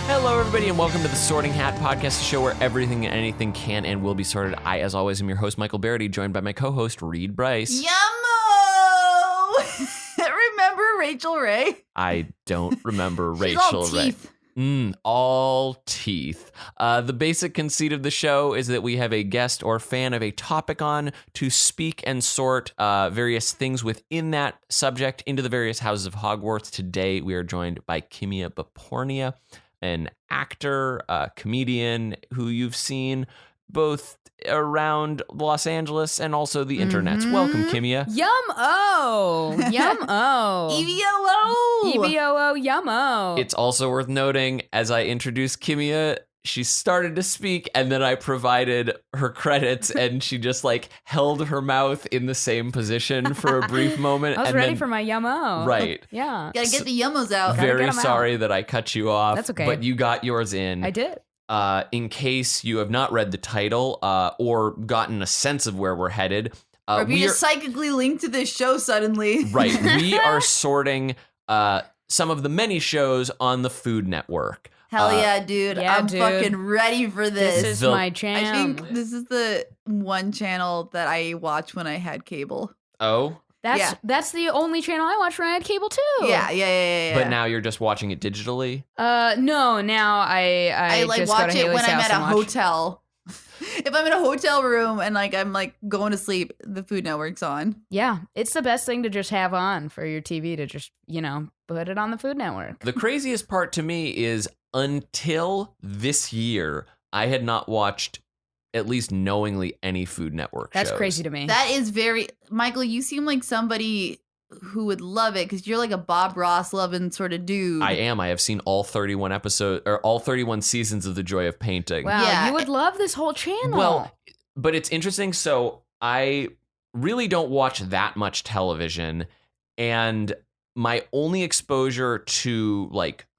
Hello, everybody, and welcome to the Sorting Hat Podcast, a show where everything and anything can and will be sorted. I, as always, am your host, Michael Barryte, joined by my co-host, Brice. Yummo! Remember Rachel Ray? I don't remember Rachel all Ray. teeth. All teeth. The basic conceit of the show is that we have a guest or fan of a topic on to speak and sort various things within that subject into the various houses of Hogwarts. Today, we are joined by Kimia Behpoornia, an actor, comedian who you've seen both around Los Angeles and also the internets. Welcome, Kimia. Yum-o! Yum-o! EVOO! EVOO, yum-o! It's also worth noting, as I introduced Kimia, she started to speak, and then I provided her credits, and she just, held her mouth in the same position for a brief moment. I was ready for my yum-o. Right. Yeah. Gotta get the yummos out. Very get 'em sorry that I cut you off. That's okay. But you got yours in. I did. In case you have not read the title or gotten a sense of where we're headed. Or if you just psychically linked to this show suddenly. Right. We are sorting some of the many shows on the Food Network. Hell yeah, dude. yeah, I'm dude. fucking ready for this. This is The- my I jam. think this is the one channel that I watched when I had cable. Oh, That's the only channel I watched when I had cable too. Yeah. but now you're just watching it digitally? No, now I just watch go to it Haley's when I'm house at a and watch. hotel. If I'm in a hotel room and I'm going to sleep, the Food Network's on. Yeah, it's the best thing to just have on for your TV to just, put it on the Food Network. The craziest part to me is until this year, I had not watched, at least knowingly, any Food Network That's shows. crazy to me. That is very Michael. You seem like somebody who would love it because you're like a Bob Ross loving sort of dude. I am. I have seen all 31 episodes or all 31 seasons of The Joy of Painting. Wow, Yeah. you would love this whole channel. Well, but it's interesting. So I really don't watch that much television, and my only exposure to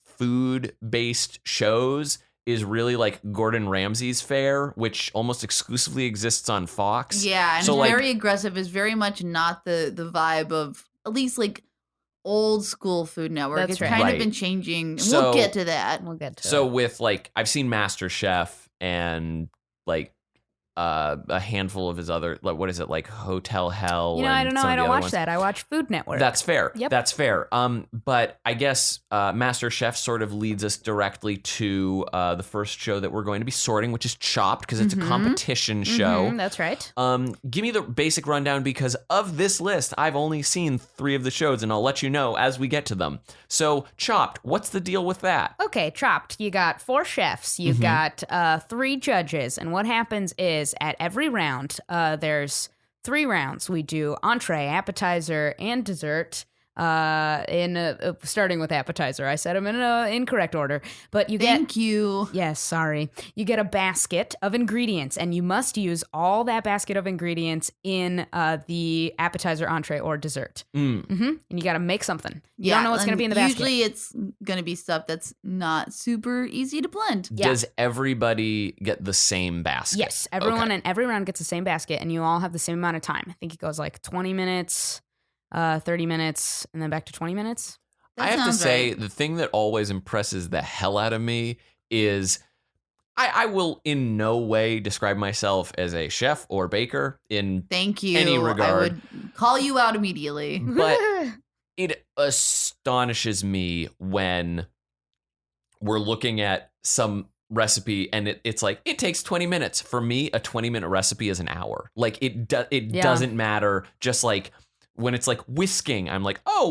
food-based shows is really Gordon Ramsay's fare, which almost exclusively exists on Fox. Yeah, and So, it's very aggressive. It's very much not the vibe of at least old school Food Network. That's It's right. kind Right. of been changing. And So- we'll get to that. we'll get to So it. with I've seen MasterChef and a handful of his other what is it Hotel Hell? I and don't know. some of I the don't other watch ones. that. I watch Food Network. That's fair. Yep. That's fair. But I guess MasterChef sort of leads us directly to the first show that we're going to be sorting, which is Chopped, because it's a competition show. That's right. Give me the basic rundown, because of this list, I've only seen 3 of the shows, and I'll let you know as we get to them. So, Chopped, what's the deal with that? Okay, Chopped. You got 4 chefs. You've got 3 judges. And what happens is at every round, there's 3 rounds. We do entree, appetizer, and dessert. Starting with appetizer. I said them in an incorrect order. But you get... Thank you. Yes, sorry. You get a basket of ingredients, and you must use all that basket of ingredients in the appetizer, entree, or dessert. And you got to make something. You don't know what's going to be in the basket. Usually it's going to be stuff that's not super easy to blend. Yeah. Does everybody get the same basket? Yes, everyone Okay. in every round gets the same basket, and you all have the same amount of time. I think it goes 20 minutes, 30 minutes, and then back to 20 minutes. That I have to sounds say, right. the thing that always impresses the hell out of me is I will in no way describe myself as a chef or baker in Thank you. any I regard. would call you out immediately. But it astonishes me when we're looking at some recipe and it's it takes 20 minutes. For me, a 20-minute recipe is an hour. It doesn't matter. Just when it's whisking, I'm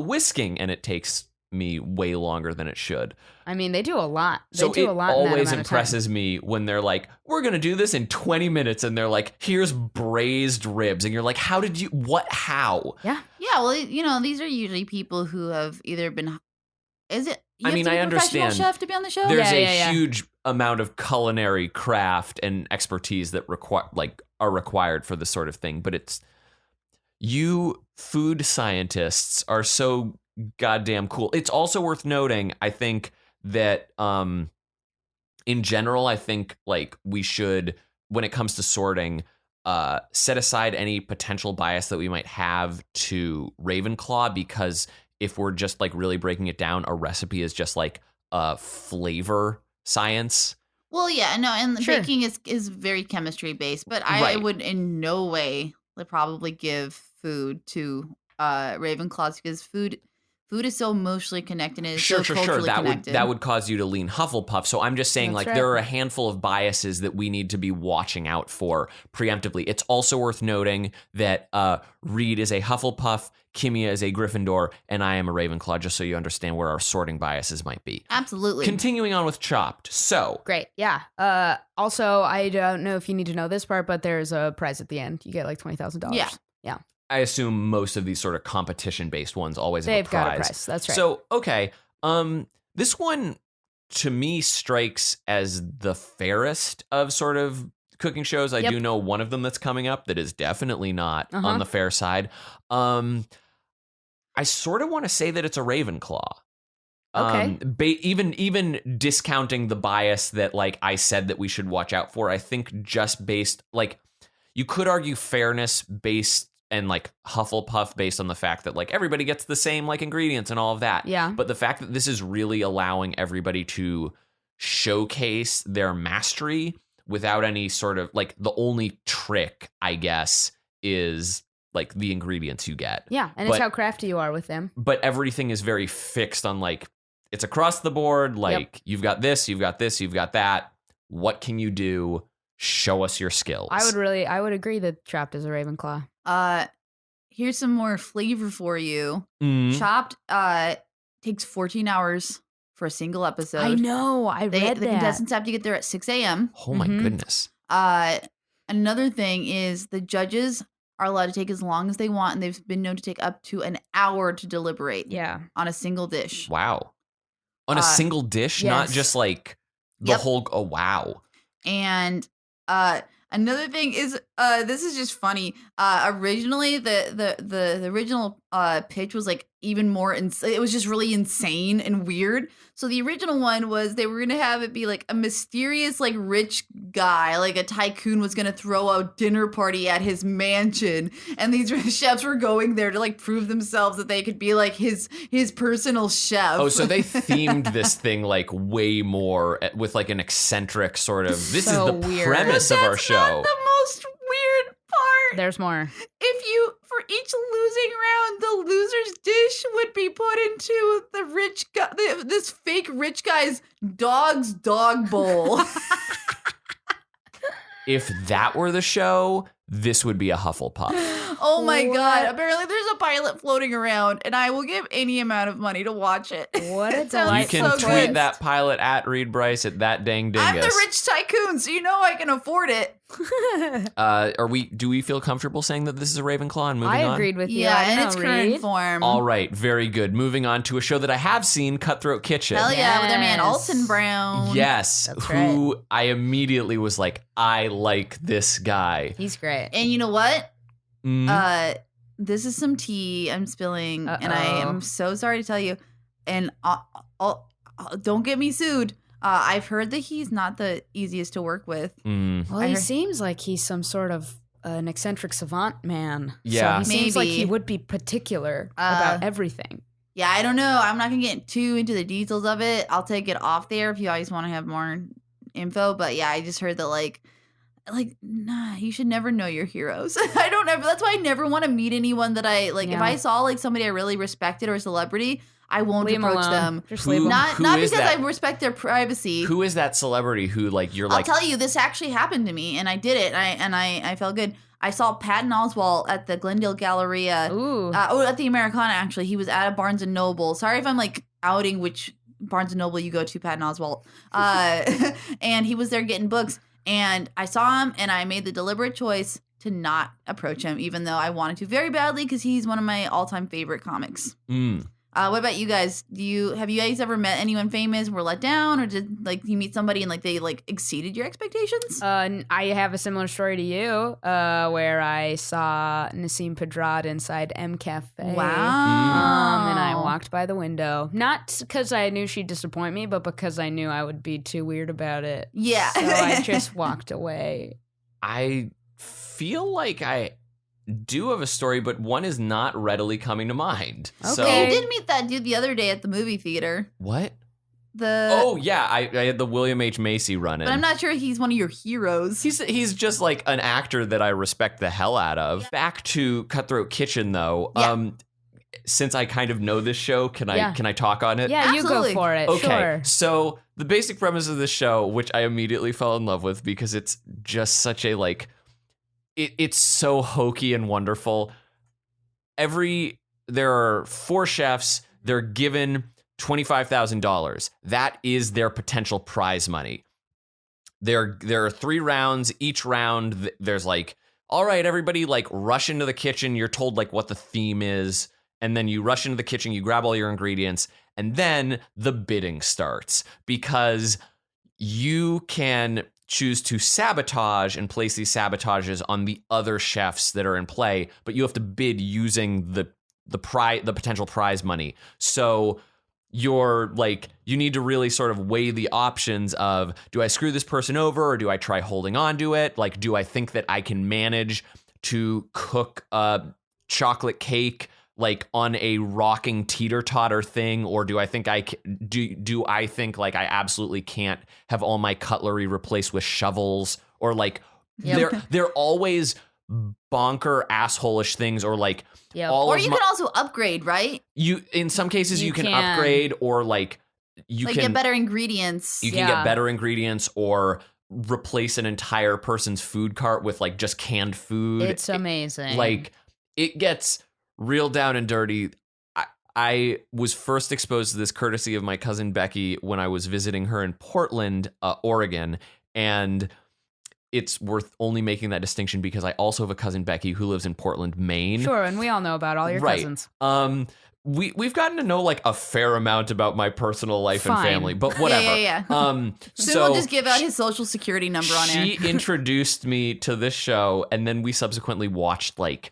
whisking, and it takes me way longer than it should. I mean, they do a lot. They So do it a lot in that always amount of time. impresses me when they're we're going to do this in 20 minutes. And they're here's braised ribs. And you're how did you, what, how? Yeah. Yeah, well, these are usually people who have either been. Is it? You I have mean, to be I a professional understand. chef to be on the show. There's Yeah. huge amount of culinary craft and expertise that are required for this sort of thing. But you food scientists are so goddamn cool. It's also worth noting, I think, that in general, I think we should, when it comes to sorting, set aside any potential bias that we might have to Ravenclaw, because if we're just really breaking it down, a recipe is just a flavor science. Well, yeah, no, and Sure. baking is very chemistry based, but I Right. would in no way probably give food to Ravenclaws because food is so emotionally connected and it's Sure. so culturally connected. That would cause you to lean Hufflepuff. So I'm just saying, That's like, there are a handful of biases that we need to be watching out for preemptively. It's also worth noting that Reed is a Hufflepuff, Kimia is a Gryffindor, and I am a Ravenclaw, just so you understand where our sorting biases might be. Absolutely. Continuing on with Chopped. So, Great. Yeah. Also, I don't know if you need to know this part, but there's a prize at the end. You get like $20,000. Yeah. I assume most of these sort of competition-based ones always have They've a prize. got a prize. That's right. So, okay. This one, to me, strikes as the fairest of sort of cooking shows. I do know one of them that's coming up that is definitely not on the fair side. I sort of want to say that it's a Ravenclaw. Okay. Even discounting the bias that, like, I said that we should watch out for, I think just based, like, you could argue fairness based and, like, Hufflepuff based on the fact that, like, everybody gets the same, like, ingredients and all of that. Yeah. But the fact that this is really allowing everybody to showcase their mastery without any sort of, like, the only trick, I guess, is, like, the ingredients you get. Yeah, and it's how crafty you are with them. But everything is very fixed on, like, it's across the board. Like, you've got this, you've got this, you've got that. What can you do? Show us your skills. I would agree that Chopped is a Ravenclaw. Here's some more flavor for you. Mm. Chopped takes 14 hours for a single episode. I know. I read that. The contestants have to get there at 6 a.m. Oh my goodness. Another thing is the judges are allowed to take as long as they want, and they've been known to take up to an hour to deliberate. Yeah. On a single dish. Wow. On a single dish, not just like the whole. Oh wow. And another thing is, this is just funny. Originally, the original pitch was like even more. It was just really insane and weird. So the original one was they were gonna have it be like a mysterious, like rich guy, like a tycoon, was gonna throw a dinner party at his mansion, and these chefs were going there to like prove themselves that they could be like his personal chef. Oh, so they themed this thing like way more with like an eccentric sort of. This So is the weird. premise of our That's show. not the most weird part. There's more. If you, for each losing round, the loser's dish would be put into the rich guy, this fake rich guy's dog's dog bowl. If that were the show, this would be a Hufflepuff. Oh my What? God. Apparently there's a pilot floating around, and I will give any amount of money to watch it. What a It sounds You delight. can so tweet good. that pilot at Reed Brice at that dang dingus. I'm the rich tycoon, so you know I can afford it. Do we feel comfortable saying that this is a Ravenclaw and moving I on? agreed with you. Yeah, I in know, its current Reed. form. All right, very good. Moving on to a show that I have seen, Cutthroat Kitchen. Hell yeah, with their man Yes. Alton Brown. Yes, That's who I immediately was like, I like this guy. He's great. And you know what? Mm. This is some tea I'm spilling, and I Uh-oh. am so sorry to tell you. And don't get me sued. I've heard that he's not the easiest to work with. Well, I he heard- seems like he's some sort of an eccentric savant man. Yeah. So he seems like Maybe. he would be particular about everything. Yeah, I don't know. I'm not gonna get too into the details of it. I'll take it off there if you always want to have more info. But yeah, I just heard that like nah, you should never know your heroes. I don't ever. That's why I never want to meet anyone that I like. If Yeah. I saw like somebody I really respected or a celebrity, I won't Leave him approach alone. them. Just Who- leave him. Not Who not is because that? I respect their privacy. Who is that celebrity who like you're I'll like? tell you, this actually happened to me, and I did it, and I felt good. I saw Patton Oswalt at the Glendale Galleria. Ooh. At the Americana, actually. He was at a Barnes & Noble. Sorry if I'm, like, outing which Barnes & Noble you go to, Patton Oswalt. And he was there getting books. And I saw him, and I made the deliberate choice to not approach him, even though I wanted to very badly because he's one of my all-time favorite comics. What about you guys? Have you guys ever met anyone famous, were let down, or did like you meet somebody and like they like exceeded your expectations? I have a similar story to you, where I saw Nassim Pedrad inside M Cafe. Wow. And I walked by the window, not because I knew she'd disappoint me, but because I knew I would be too weird about it. Yeah. So I just walked away. I feel like I do have a story, but one is not readily coming to mind. So Okay. You did meet that dude the other day at the movie theater. what? Oh yeah, I had the William H. Macy run in. But I'm not sure he's one of your heroes. He's just like an actor that I respect the hell out of. Yeah. Back to Cutthroat Kitchen though. Yeah. Since I kind of know this show, can I talk on it? Yeah, Absolutely. You go for it. Okay. Sure. So the basic premise of this show, which I immediately fell in love with because it's just such a like it's so hokey and wonderful. There are 4 chefs, they're given $25,000. That is their potential prize money. There are 3 rounds. Each round, there's like, all right, everybody, like rush into the kitchen. You're told like what the theme is, and then you rush into the kitchen. You grab all your ingredients, and then the bidding starts because you can choose to sabotage and place these sabotages on the other chefs that are in play, but you have to bid using the potential prize money. So you need to really sort of weigh the options of, do I screw this person over or do I try holding on to it? Like, do I think that I can manage to cook a chocolate cake like on a rocking teeter-totter thing, or do I think I think like I absolutely can't have all my cutlery replaced with shovels, or like they're always bonker asshole-ish things, or like or you can also upgrade, right? You in some cases you can upgrade, or like you can get better ingredients. You can get better ingredients, or replace an entire person's food cart with like just canned food. It's amazing. It gets real down and dirty. I was first exposed to this courtesy of my cousin Becky when I was visiting her in Portland, Oregon, and it's worth only making that distinction because I also have a cousin Becky who lives in Portland, Maine. Sure, and we all know about all your cousins. We've gotten to know like a fair amount about my personal life and family, but whatever. Yeah. So we'll just give out his social security number on air. She introduced me to this show, and then we subsequently watched like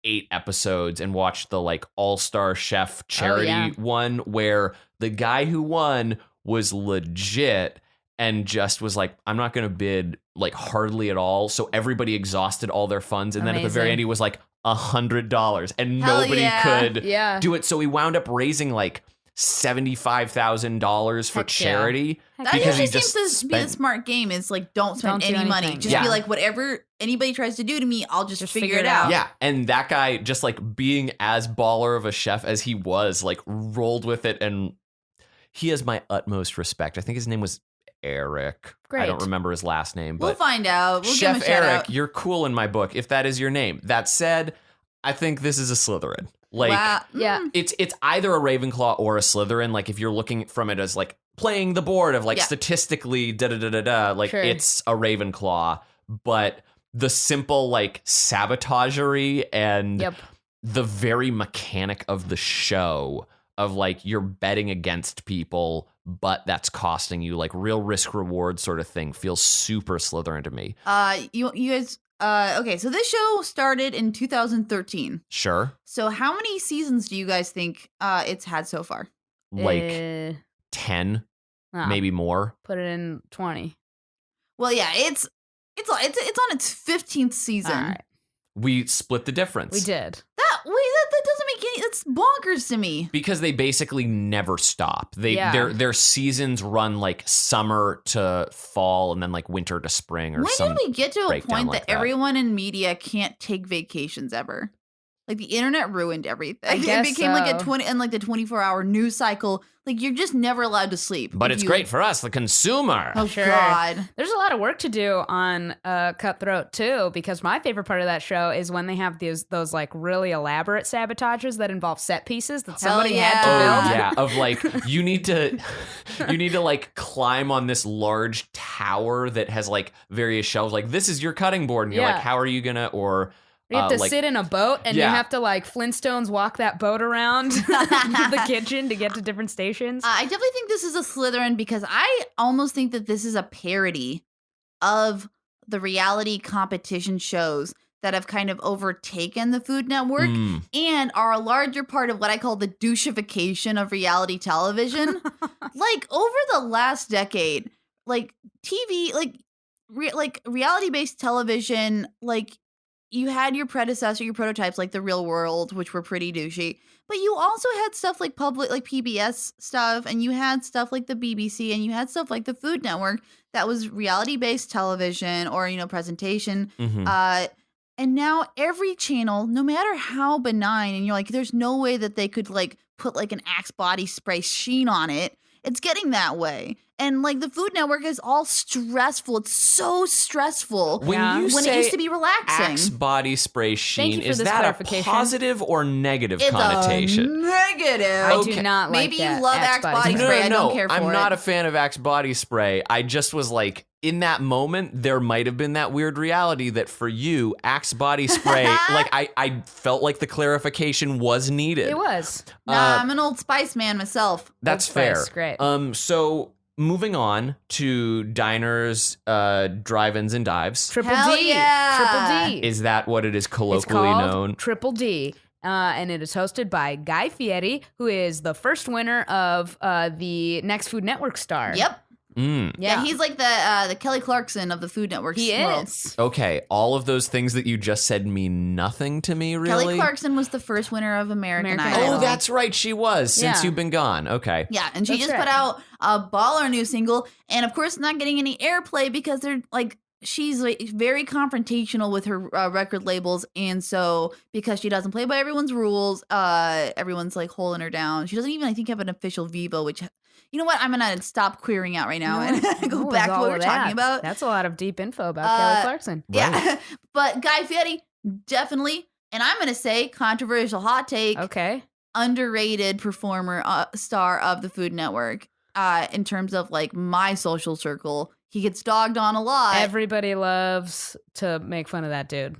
8 episodes and watched the like All-Star Chef charity one where the guy who won was legit and just was like, I'm not going to bid like hardly at all. So everybody exhausted all their funds. And then at the very end, he was like $100 and nobody could do it. So we wound up raising like $75,000 for charity. That usually seems to be the smart game, is like, don't spend any money. Just be like, whatever anybody tries to do to me, I'll just figure it out. Yeah. And that guy, just like being as baller of a chef as he was, like rolled with it. And he has my utmost respect. I think his name was Eric. Great. I don't remember his last name, but we'll find out. We'll Chef give him a shout Eric, out. you're cool in my book if that is your name. That said, I think this is a Slytherin. Like, it's either a Ravenclaw or a Slytherin. Like, if you're looking from it as like playing the board of like statistically like it's a Ravenclaw, but the simple like sabotagery and the very mechanic of the show of like you're betting against people, but that's costing you, like real risk reward sort of thing, feels super Slytherin to me. You guys. Okay, so this show started in 2013. Sure. So how many seasons do you guys think it's had so far? Like 10, maybe more. Put it in 20. Well, yeah, it's on its 15th season. All right. We split the difference. We did. That doesn't make any. That's bonkers to me. Because they basically never stop. Their seasons run like summer to fall and then like winter to spring or something. When did we get to a point like that everyone in media can't take vacations ever? Like the internet ruined everything. It became like a 24-hour news cycle. Like you're just never allowed to sleep. But it's great for us, the consumer. Oh God. There's a lot of work to do on Cutthroat too, because my favorite part of that show is when they have those like really elaborate sabotages that involve set pieces that somebody had to build. Yeah, of like you need to like climb on this large tower that has like various shelves. Like this is your cutting board, and you're like, how are you gonna You have to sit in a boat, and you have to, like, Flintstones walk that boat around the kitchen to get to different stations. I definitely think this is a Slytherin because I almost think that this is a parody of the reality competition shows that have kind of overtaken the Food Network and are a larger part of what I call the douchification of reality television. Like, over the last decade, like, TV, like reality-based television, like, you had your predecessor, your prototypes like The Real World, which were pretty douchey. But you also had stuff like PBS stuff, and you had stuff like the BBC, and you had stuff like the Food Network that was reality-based television or, presentation. And now every channel, no matter how benign, and you're like, there's no way that they could like put like an Axe body spray sheen on it. It's getting that way. And like the Food Network is all stressful. It's so stressful When you when say it used to be relaxing. Axe body spray sheen, for is this that a clarification. positive or negative It's connotation? a negative. I do not like Maybe that. you love Axe body No, spray. no, I no. don't care for I'm it. not a fan of Axe body spray. I just was like, in that moment, there might have been that weird reality that for you, Axe body spray, like I felt like the clarification was needed. It was. Nah, I'm an Old Spice man myself. That's Old fair. Spice, great. So moving on to diners, drive-ins, and dives. Triple Hell D. yeah. Triple D. Is that what it is It's colloquially called known? Triple D. And it is hosted by Guy Fieri, who is the first winner of the Next Food Network star. Yep. Yeah, he's like the Kelly Clarkson of the Food Network he world. is. Okay, all of those things that you just said mean nothing to me, really. Kelly Clarkson was the first winner of American American Idol. Oh, that's right, she was, since Yeah. you've been gone. Okay. Yeah, and she That's just right. put out a baller new single, and of course not getting any airplay because they're like she's like very confrontational with her record labels, and so because she doesn't play by everyone's rules, everyone's like holding her down. She doesn't even, I think, have an official Vivo, which, you know what, I'm gonna stop queering out right now and go What back was to all what we of were talking that? about. That's a lot of deep info about Kelly Clarkson. Yeah, but Guy Fieri definitely, and I'm gonna say controversial hot take. Okay. Underrated performer, star of the Food Network. In terms of like my social circle, he gets dogged on a lot. Everybody loves to make fun of that dude.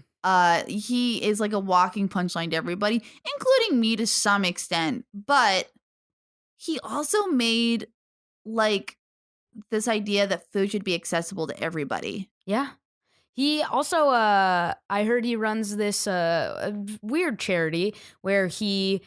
He is like a walking punchline to everybody, including me to some extent. But he also made like this idea that food should be accessible to everybody. Yeah. He also, I heard he runs this weird charity where he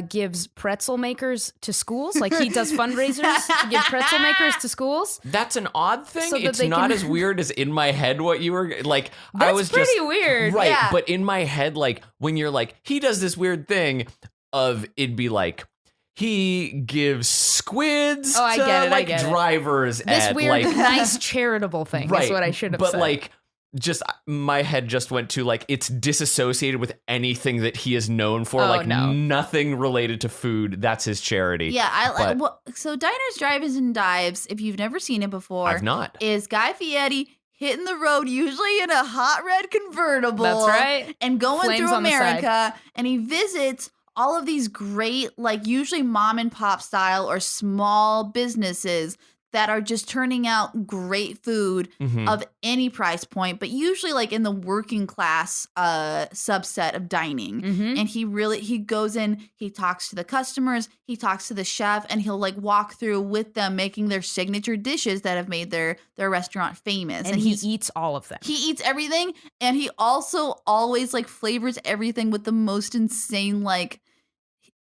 gives pretzel makers to schools. Like he does fundraisers to give pretzel makers to schools. That's an odd thing. So that It's they not can- as weird as in my head what you were like. I That's was pretty just weird. right, Yeah. but in my head, like when you're like, he does this weird thing of it'd be like he gives squids Oh, I to get it, I like get it. drivers This at weird, like nice charitable thing right, is what I should have but said. like just my head just went to like it's disassociated with anything that he is known for, Oh, like no. nothing related to food. That's his charity. Yeah, But- well, so Diners, Drive-Ins, and Dives, if you've never seen it before, I've not. is Guy Fieri hitting the road, usually in a hot red convertible. That's right. And going Flames through on the side. America, and he visits all of these great, like usually mom and pop style or small businesses that are just turning out great food Mhm. of any price point, but usually like in the working class subset of dining. Mhm. And he goes in, he talks to the customers, he talks to the chef, and he'll like walk through with them making their signature dishes that have made their restaurant famous. And he eats all of them. he eats everything, and he also always like flavors everything with the most insane like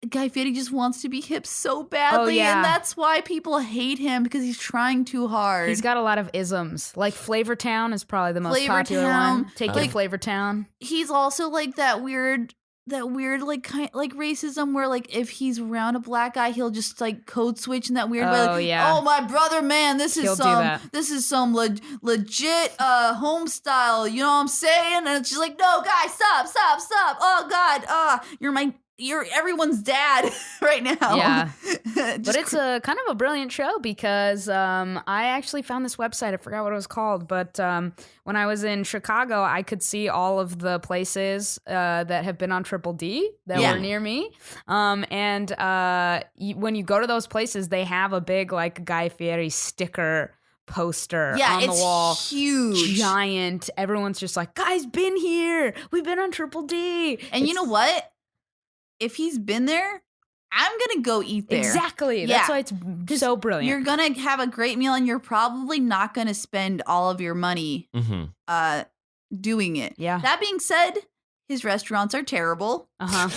Guy Fieri just wants to be hip so badly, yeah. and that's why people hate him because he's trying too hard. He's got a lot of isms. Like Flavor Town is probably the most popular Flavortown. one. Take Like- your Flavor Town. He's also like that weird like kind like racism where like if he's around a black guy he'll just like code switch in that weird way. Oh, Like, yeah. oh my brother, man, this He'll is do some that. legit home style. You know what I'm saying? And it's just like, no, guys, stop. Oh God, you're everyone's dad right now. Yeah. Just But it's a kind of a brilliant show because I actually found this website. I forgot what it was called, but when I was in Chicago, I could see all of the places that have been on Triple D that Yeah. were near me. And when you go to those places, they have a big like Guy Fieri sticker poster yeah, on the it's wall. huge. Giant. Everyone's just like, guys, been here. We've been on Triple D. And you know what? If he's been there, I'm gonna go eat there. Exactly. Yeah. That's why it's so brilliant. You're gonna have a great meal, and you're probably not gonna spend all of your money Mhm. doing it. Yeah. That being said, his restaurants are terrible. Uh-huh.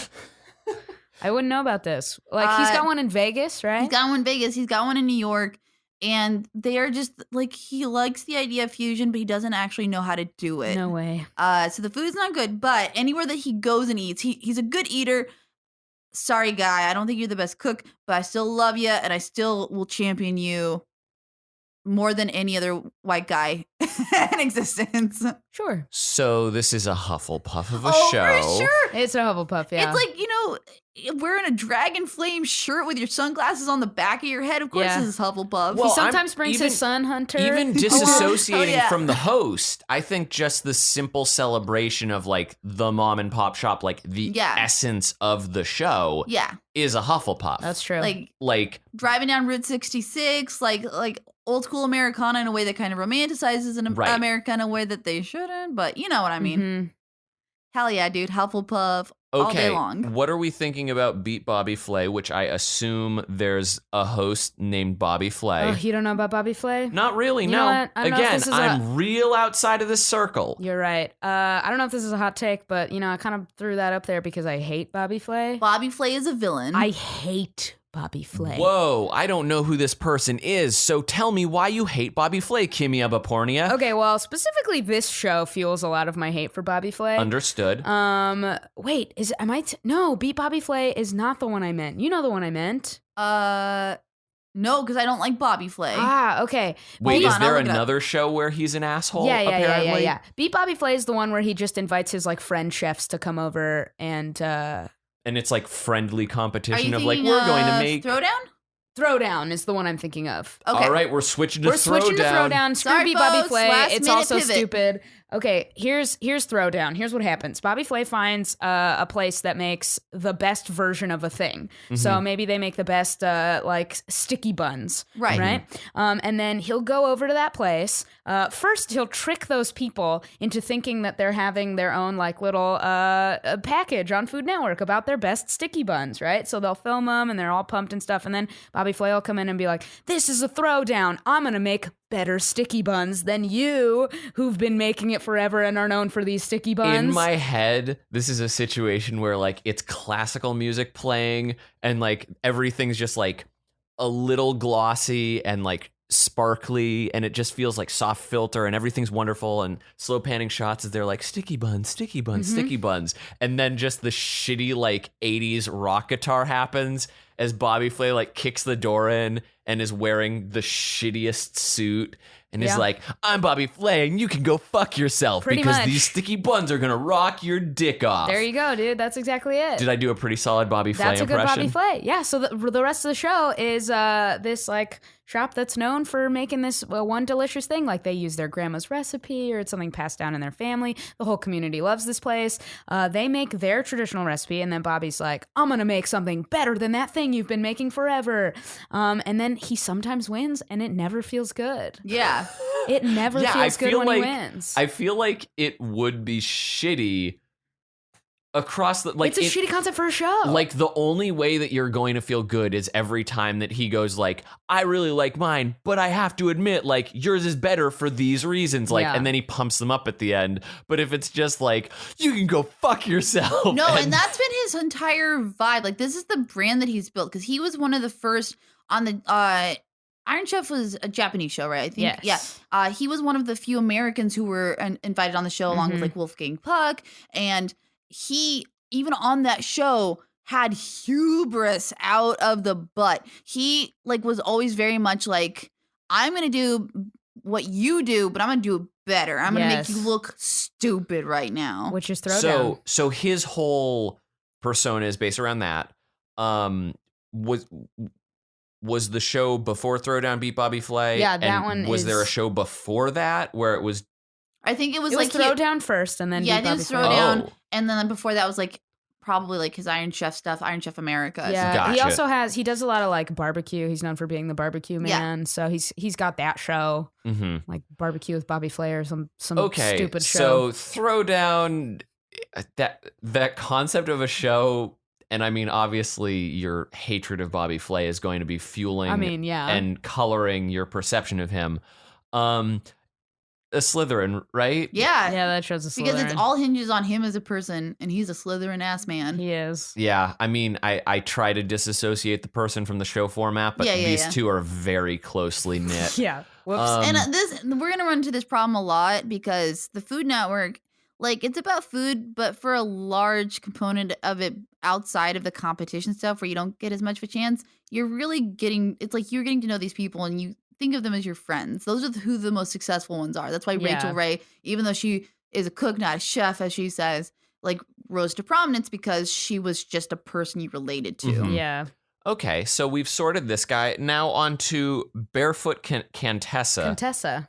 I wouldn't know about this. Like he's got one in Vegas, right? He's got one in Vegas. He's got one in New York. And they are just like, he likes the idea of fusion, but he doesn't actually know how to do it. No way. So the food's not good, but anywhere that he goes and eats, he's a good eater. sorry, guy, I don't think you're the best cook, but I still love you, and I still will champion you more than any other white guy in existence. Sure. So this is a Hufflepuff of a Oh, show. for sure. It's a Hufflepuff, yeah. It's like, wearing a dragon flame shirt with your sunglasses on the back of your head. Of course, Yeah. this is Hufflepuff. Well, he sometimes brings his son, Hunter. Even disassociating Oh, yeah. from the host, I think just the simple celebration of like the mom and pop shop, like the essence of the show, is a Hufflepuff. That's true. Like driving down Route 66, like old school Americana in a way that kind of romanticizes an America in a way that they shouldn't. But you know what I mean. Mm-hmm. Hell yeah, dude. Hufflepuff. All day long. What are we thinking about Beat Bobby Flay, which I assume there's a host named Bobby Flay? Oh, you don't know about Bobby Flay? Not really, You know no. what? I don't know if Again, this is I'm real outside of this circle. You're right. I don't know if this is a hot take, but, I kind of threw that up there because I hate Bobby Flay. Bobby Flay is a villain. I hate Bobby Flay. Whoa, I don't know who this person is, so tell me why you hate Bobby Flay, Kimia Behpoornia. Okay, well, specifically this show fuels a lot of my hate for Bobby Flay. Understood. Wait, no, Beat Bobby Flay is not the one I meant. You know the one I meant. No, because I don't like Bobby Flay. Okay. Wait, Hold is on, there I'll look it up. another show where he's an asshole, Yeah. apparently? Beat Bobby Flay is the one where he just invites his, friend chefs to come over and, And it's like friendly Are competition you of like, thinking we're going to of make... Throwdown? Throwdown is the one I'm thinking of. Okay. All right, we're switching to We're switching to Throwdown. Throwdown. Screw Sorry, Beat Bobby folks, Flay. last It's minute also pivot. stupid. Okay, here's Throwdown. Here's what happens. Bobby Flay finds a place that makes the best version of a thing. So maybe they make the best sticky buns. Right. And then he'll go over to that place. First, he'll trick those people into thinking that they're having their own little package on Food Network about their best sticky buns, right? So they'll film them and they're all pumped and stuff. And then Bobby Flay will come in and be like, "This is a throwdown. I'm going to make better sticky buns than you, who've been making it forever and are known for these sticky buns." In my head, this is a situation where it's classical music playing and everything's just a little glossy and sparkly, and it just feels like soft filter and everything's wonderful, and slow panning shots as they're sticky buns, sticky buns, sticky buns, and then just the shitty 80s rock guitar happens as Bobby Flay kicks the door in and is wearing the shittiest suit and is like, "I'm Bobby Flay and you can go fuck yourself Pretty because much. these sticky buns are gonna rock your dick off." There you go, dude. That's exactly it. Did I do a pretty solid Bobby Flay That's a impression? good Bobby Flay. Yeah, so the rest of the show is this shop that's known for making this one delicious thing. They use their grandma's recipe or it's something passed down in their family. The whole community loves this place. They make their traditional recipe and then Bobby's like, "I'm going to make something better than that thing you've been making forever." And then he sometimes wins and it never feels good. Yeah. It never feels good when he wins. I feel like it would be shitty across the it's a shitty concept for a show. The only way that you're going to feel good is every time that he goes "I really like mine, but I have to admit yours is better for these reasons." And then he pumps them up at the end. But if it's just "You can go fuck yourself." No, and that's been his entire vibe. This is the brand that he's built because he was one of the first on the Iron Chef was a Japanese show, right? I think. Yes. Yeah. He was one of the few Americans who were invited on the show along with Wolfgang Puck, and he, even on that show, had hubris out of the butt. He was always very much "I'm gonna do what you do, but I'm gonna do it better. I'm gonna make you look stupid right now." Which is Throwdown. So his whole persona is based around that. Was the show before Throwdown Beat Bobby Flay? Yeah, that one was is- there a show before that where it was? I think it was It was Throwdown first and then Yeah, I Beat think it Bobby was Flay. Throwdown, Oh. and then before that was probably his Iron Chef stuff, Iron Chef America. Yeah, he Gotcha. also he does a lot of barbecue. He's known for being the barbecue man. So he's got that show, Barbecue with Bobby Flay or some stupid show. So Throwdown, that concept of a show, and I mean obviously your hatred of Bobby Flay is going to be fueling and coloring your perception of him. A Slytherin, right? Yeah. Yeah, that show's a Slytherin. Because it's all hinges on him as a person, and he's a Slytherin ass man. He is. Yeah, I mean, I try to disassociate the person from the show format, but these two are very closely knit. Yeah. Whoops. And we're gonna run into this problem a lot because the Food Network, like it's about food, but for a large component of it outside of the competition stuff where you don't get as much of a chance, you're really getting, it's like you're getting to know these people and you think of them as your friends. Those are who the most successful ones are. That's why Rachel Ray, even though she is a cook, not a chef, as she says, like rose to prominence because she was just a person you related to. Mhm. Yeah. Okay, so we've sorted this guy. Now on to Barefoot Contessa.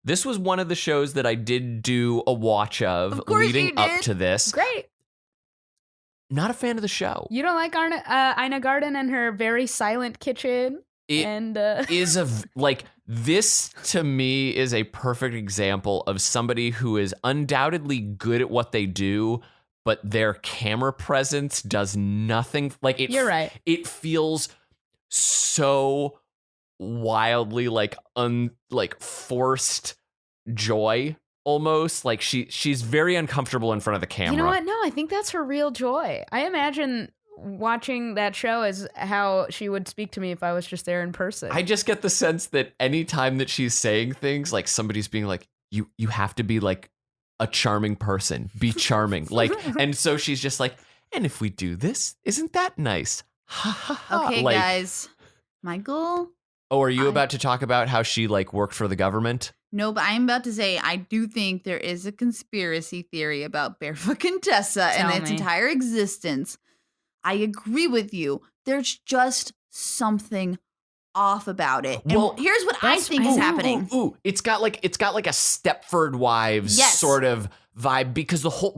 This was one of the shows that I did do a watch of course leading you up did. to this. Great. Not a fan of the show. You don't like Ina Garten and her very silent kitchen? It is this to me is a perfect example of somebody who is undoubtedly good at what they do, but their camera presence does nothing. Like it. You're right. It feels so wildly like forced joy almost. Like she's very uncomfortable in front of the camera. You know what? No, I think that's her real joy. I imagine watching that show is how she would speak to me if I was just there in person. I just get the sense that anytime that she's saying things, like somebody's being like, you have to be like a charming person, be charming. Like, and so she's just like, and if we do this, isn't that nice? Ha ha ha. Okay, like, guys. Michael? Oh, are you about to talk about how she like worked for the government? No, but I'm about to say I do think there is a conspiracy theory about Barefoot Contessa and Tell its me. entire existence. I agree with you. There's just something off about it. And Well, here's what I think is happening. Ooh, it's got like a Stepford Wives Yes. sort of vibe because the whole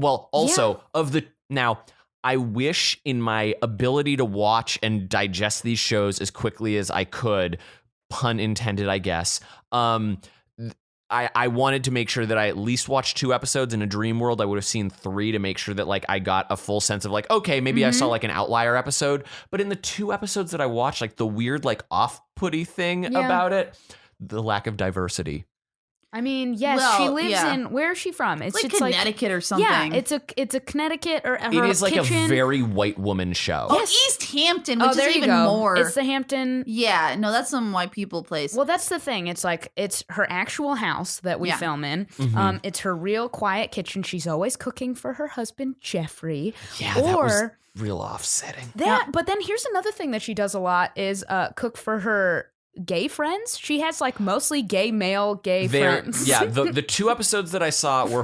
now I wish in my ability to watch and digest these shows as quickly as I could, pun intended, I guess. I wanted to make sure that I at least watched 2 episodes. In a dream world, I would have seen 3 to make sure that like I got a full sense of like, okay, maybe I saw like an outlier episode. But in the 2 episodes that I watched, like the weird like off-putty thing about it, the lack of diversity. I mean, yes, Well, she lives yeah. in, where is she from? It's Like just Connecticut or something. Yeah, it's a Connecticut or her It is like kitchen. a very white woman show. Oh, Yes. East Hampton, which there is you even go. more. It's the Hampton. Yeah, no, that's some white people place. Well, that's the thing. It's like it's her actual house that we Yeah. film in. Mhm. It's her real quiet kitchen. She's always cooking for her husband Jeffrey. Yeah, that was Or real offsetting. But then here's another thing that she does a lot is cook for her gay friends. She has like mostly gay friends. Yeah, the 2 episodes that I saw were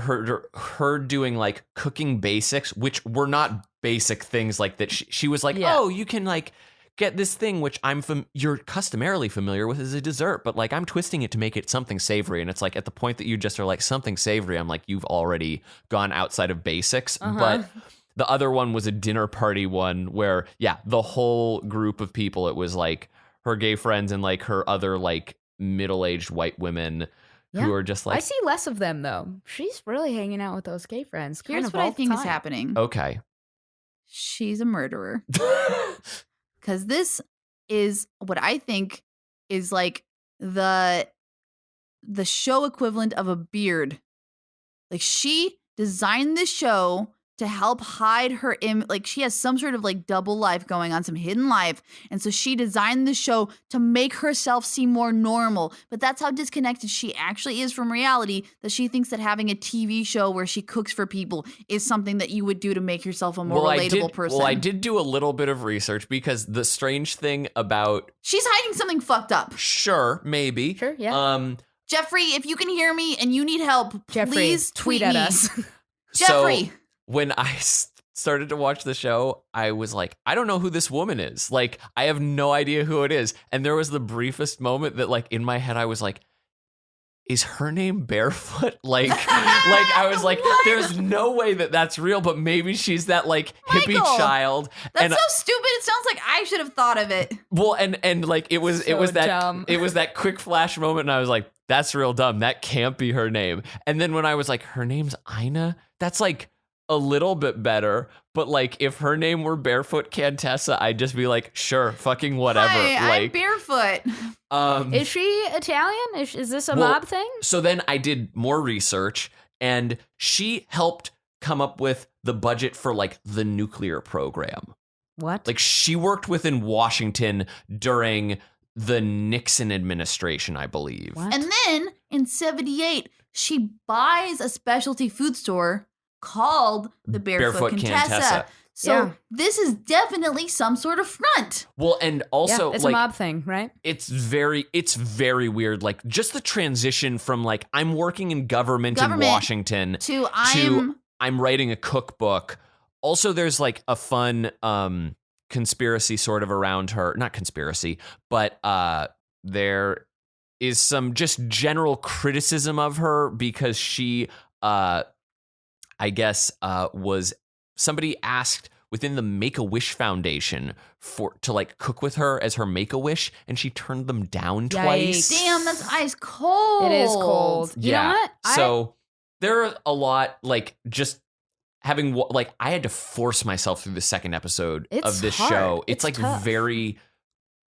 her doing like cooking basics, which were not basic things like that. She was like, Yeah. oh, you can like get this thing which you're customarily familiar with as a dessert, but like I'm twisting it to make it something savory. And it's like at the point that you just are like something savory, I'm like, you've already gone outside of basics. But the other one was a dinner party one where, yeah, the whole group of people, it was like her gay friends and like her other like middle-aged white women who are just like, I see less of them though. She's really hanging out with those gay friends. kind Here's of what I all the think is time. happening. okay. She's a murderer. Because this is what I think is like the show equivalent of a beard. Like she designed this show to help hide her like she has some sort of like double life going on, some hidden life. And so she designed the show to make herself seem more normal. But that's how disconnected she actually is from reality, that she thinks that having a TV show where she cooks for people is something that you would do to make yourself a more relatable person. Well, I did do a little bit of research because the strange thing about She's hiding something fucked up. sure, maybe. Sure, yeah. Jeffrey, if you can hear me and you need help, Jeffrey, please tweet at me. us. Jeffrey. So when I started to watch the show, I was like, I don't know who this woman is. Like, I have no idea who it is. And there was the briefest moment that, like, in my head, I was like, is her name Barefoot? Like I was like, there's no way that that's real, but maybe she's that, like, hippie Michael, child. That's and so stupid. It sounds like I should have thought of it. well, and like, it was So that dumb. it was that quick flash moment, and I was like, that's real dumb. That can't be her name. And then when I was like, her name's Ina, that's like a little bit better, but like if her name were Barefoot Contessa, I'd just be like, sure, fucking whatever. Hi, like, I'm barefoot. Is she Italian? Is this a Well, mob thing? So then I did more research, and she helped come up with the budget for like the nuclear program. What? Like she worked within Washington during the Nixon administration, I believe. What? And then in 78, she buys a specialty food store called the Barefoot Contessa. So this is definitely some sort of front. Well, and also it's like, a mob thing, right? It's very weird. Like just the transition from like I'm working in government in Washington to I'm writing a cookbook. Also, there's like a fun conspiracy sort of around her. Not conspiracy, but there is some just general criticism of her because she, I guess, was somebody asked within the Make-A-Wish Foundation to like cook with her as her Make-A-Wish, and she turned them down twice. Damn, that's ice cold. It is cold. You know what? So there are a lot like just having like I had to force myself through the second episode of this show. It's like tough. Very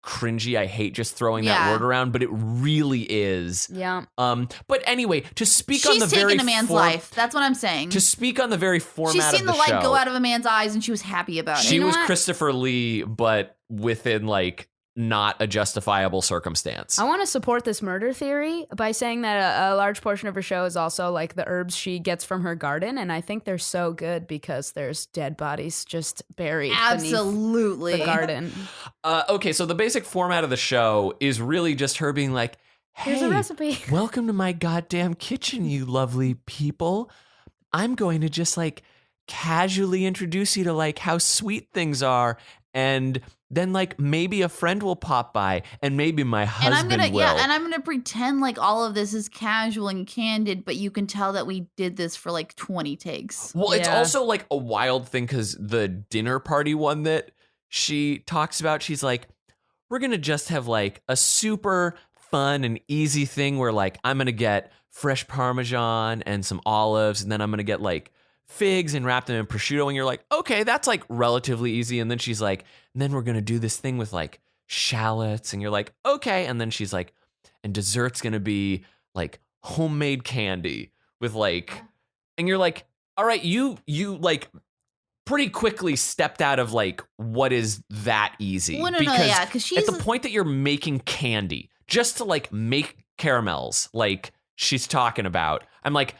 cringy. I hate just throwing that word around, but it really is. Yeah. But anyway, to speak She's on the very taken a man's life. That's what I'm saying. To speak on the very format of the show. She's seen the light go out of a man's eyes, and she was happy about it. She was Christopher Lee, but within like not a justifiable circumstance. I want to support this murder theory by saying that a large portion of her show is also like the herbs she gets from her garden, and I think they're so good because there's dead bodies just buried beneath the garden. Okay, so the basic format of the show is really just her being like, hey, here's a recipe. Welcome to my goddamn kitchen, you lovely people. I'm going to just like casually introduce you to like how sweet things are, and then like maybe a friend will pop by, and maybe my husband will. Yeah, and I'm gonna pretend like all of this is casual and candid, but you can tell that we did this for like 20 takes. Well, it's also like a wild thing because the dinner party one that she talks about, she's like, we're gonna just have like a super fun and easy thing where like I'm gonna get fresh Parmesan and some olives, and then I'm gonna get like figs and wrap them in prosciutto, and you're like, okay, that's like relatively easy. And then she's like, and then we're gonna do this thing with like shallots, and you're like, okay. And then she's like, and dessert's gonna be like homemade candy with like, and you're like, all right, you like pretty quickly stepped out of like what is that easy. Well, because she's at the point that you're making candy just to like make caramels like she's talking about, I'm like,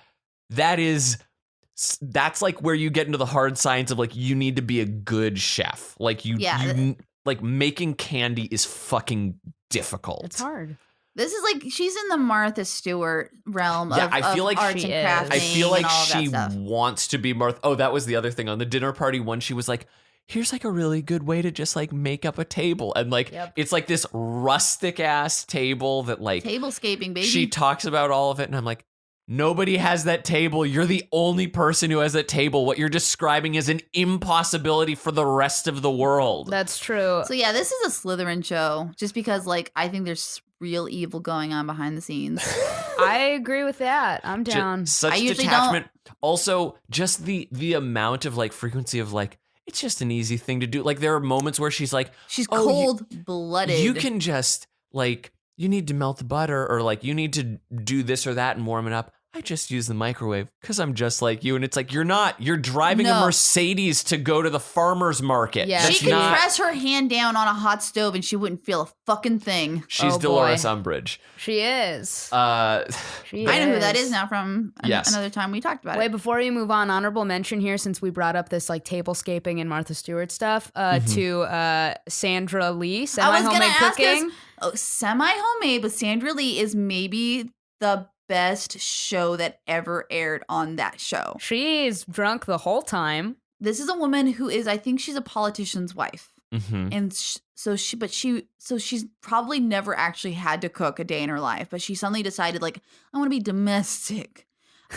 that's like where you get into the hard science of like you need to be a good chef. Like you like making candy is fucking difficult. It's hard. This is like she's in the Martha Stewart realm of I feel like arts and crafting. I feel like she stuff. wants to be Martha. Oh, that was the other thing on the dinner party one. She was like, here's like a really good way to just like make up a table, and like it's like this rustic ass table that like tablescaping, baby. She talks about all of it, and I'm like, nobody has that table. You're the only person who has that table. What you're describing is an impossibility for the rest of the world. That's true. So yeah, this is a Slytherin show just because like I think there's real evil going on behind the scenes. I agree with that. I'm down. Such detachment. Also, just the amount of like frequency of like, it's just an easy thing to do. Like there are moments where she's like, she's cold-blooded. You can just like, you need to melt the butter, or like you need to do this or that and warm it up. I just use the microwave because I'm just like you. And it's like, you're not. You're driving a Mercedes to go to the farmer's market. Yeah. She can press her hand down on a hot stove and she wouldn't feel a fucking thing. She's Dolores Umbridge. She is. I know who that is now from another time we talked about it. Wait, before you move on, honorable mention here, since we brought up this like tablescaping and Martha Stewart stuff, to Sandra Lee, semi-homemade cooking. Semi-homemade, but Sandra Lee is maybe the best show that ever aired on that show. She's drunk the whole time. This is a woman who is, I think she's a politician's wife. Mm-hmm. And so she's probably never actually had to cook a day in her life, but she suddenly decided like, I want to be domestic.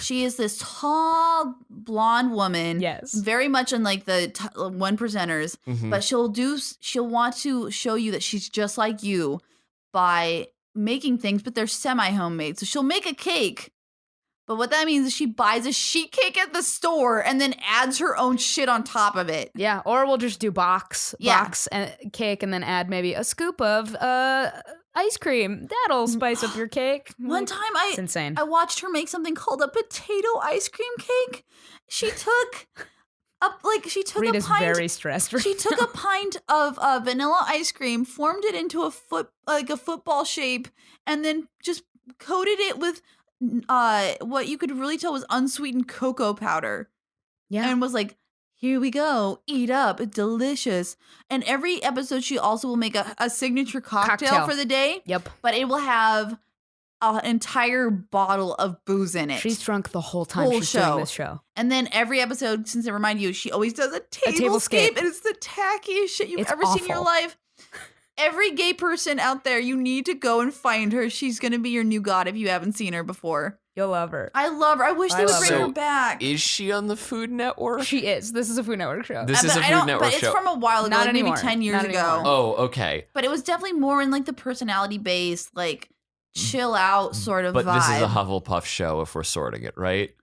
She is this tall blonde woman. Yes. Very much in like the one percenters, but she'll want to show you that she's just like you by making things, but they're semi-homemade. So she'll make a cake, but what that means is she buys a sheet cake at the store and then adds her own shit on top of it. Yeah, or we'll just do box and cake and then add maybe a scoop of ice cream. That'll spice up your cake. One time it's insane. I watched her make something called a potato ice cream cake. She took Rita's very stressed. She took a pint of vanilla ice cream, formed it into a football shape, and then just coated it with what you could really tell was unsweetened cocoa powder. Yeah. And was like, here we go, eat up, it's delicious. And every episode, she also will make a signature cocktail for the day. Yep. But it will have an entire bottle of booze in it. She's drunk the whole time she's doing this show. And then every episode, since I remind you, she always does a tablescape. And it's the tackiest shit you've ever seen in your life. Every gay person out there, you need to go and find her. She's going to be your new god if you haven't seen her before. You'll love her. I love her. I wish they would bring her back. Is she on the Food Network? She is. This is a Food Network show. This is a Food Network show. But it's from a while ago, Not like anymore. maybe 10 years ago. Oh, okay. But it was definitely more in like the personality-based, like chill out sort of vibe. But this is a Hufflepuff show if we're sorting it, right?